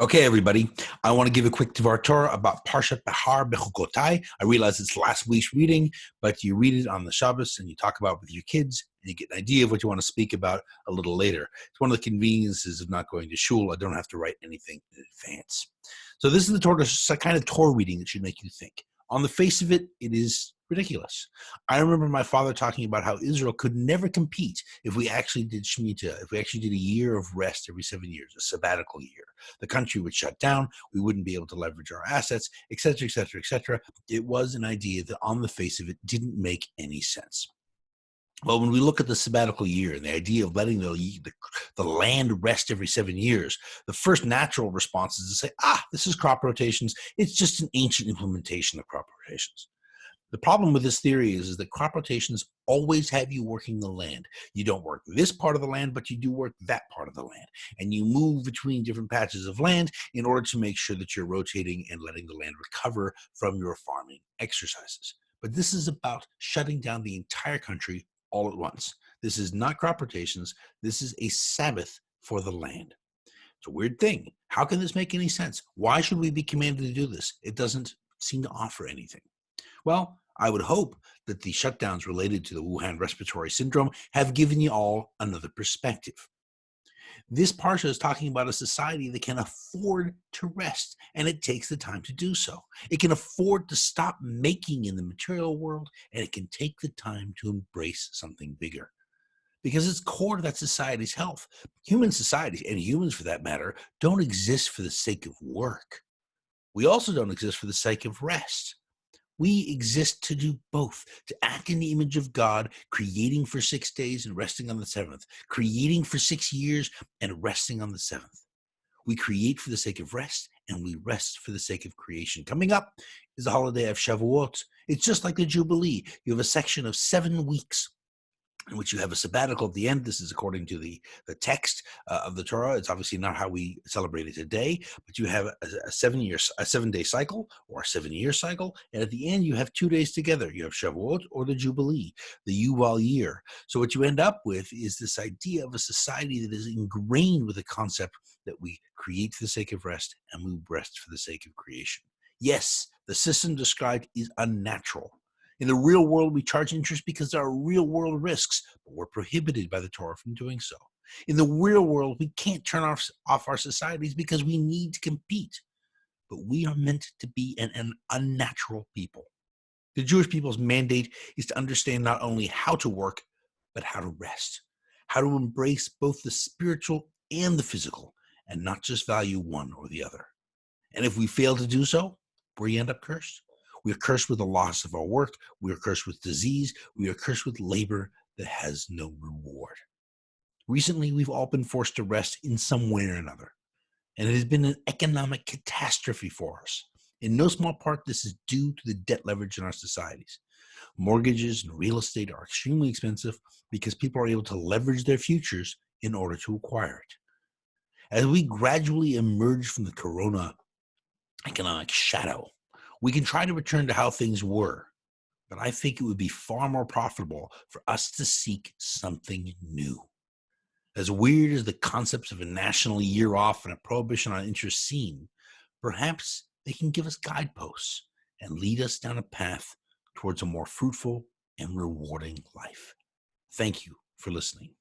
Okay, everybody, I want to give a quick Dvar Torah about Parshat Behar Bechukotai. I realize it's last week's reading, but you read it on the Shabbos and you talk about it with your kids, and you get an idea of what you want to speak about a little later. It's one of the conveniences of not going to shul. I don't have to write anything in advance. So this is the Torah, a kind of Torah reading that should make you think. On the face of it, it is ridiculous. I remember my father talking about how Israel could never compete if we actually did Shemitah, if we actually did a year of rest every 7 years, a sabbatical year. The country would shut down. We wouldn't be able to leverage our assets, et cetera, et cetera, et cetera. It was an idea that on the face of it didn't make any sense. Well, when we look at the sabbatical year and the idea of letting the land rest every 7 years, the first natural response is to say, this is crop rotations. It's just an ancient implementation of crop rotations. The problem with this theory is that crop rotations always have you working the land. You don't work this part of the land, but you do work that part of the land. And you move between different patches of land in order to make sure that you're rotating and letting the land recover from your farming exercises. But this is about shutting down the entire country all at once. This is not crop rotations. This is a Sabbath for the land. It's a weird thing. How can this make any sense? Why should we be commanded to do this? It doesn't seem to offer anything. Well, I would hope that the shutdowns related to the Wuhan respiratory syndrome have given you all another perspective. This parsha is talking about a society that can afford to rest, and it takes the time to do so. It can afford to stop making in the material world, and it can take the time to embrace something bigger. Because it's core to that society's health. Human societies, and humans for that matter, don't exist for the sake of work. We also don't exist for the sake of rest. We exist to do both, to act in the image of God, creating for 6 days and resting on the seventh, creating for 6 years and resting on the seventh. We create for the sake of rest, and we rest for the sake of creation. Coming up is the holiday of Shavuot. It's just like the Jubilee. You have a section of 7 weeks in which you have a sabbatical at the end. This is according to the text of the Torah. It's obviously not how we celebrate it today, but you have a 7-day cycle or a 7-year cycle, and at the end you have 2 days together. You have Shavuot or the Jubilee, the Yuval year. So what you end up with is this idea of a society that is ingrained with the concept that we create for the sake of rest and we rest for the sake of creation. Yes, the system described is unnatural. In the real world, we charge interest because there are real-world risks, but we're prohibited by the Torah from doing so. In the real world, we can't turn off our societies because we need to compete. But we are meant to be an unnatural people. The Jewish people's mandate is to understand not only how to work, but how to rest, how to embrace both the spiritual and the physical, and not just value one or the other. And if we fail to do so, we end up cursed. We are cursed with the loss of our work. We are cursed with disease. We are cursed with labor that has no reward. Recently, we've all been forced to rest in some way or another, and it has been an economic catastrophe for us. In no small part, this is due to the debt leverage in our societies. Mortgages and real estate are extremely expensive because people are able to leverage their futures in order to acquire it. As we gradually emerge from the corona economic shadow, we can try to return to how things were, but I think it would be far more profitable for us to seek something new. As weird as the concepts of a national year off and a prohibition on interest seem, perhaps they can give us guideposts and lead us down a path towards a more fruitful and rewarding life. Thank you for listening.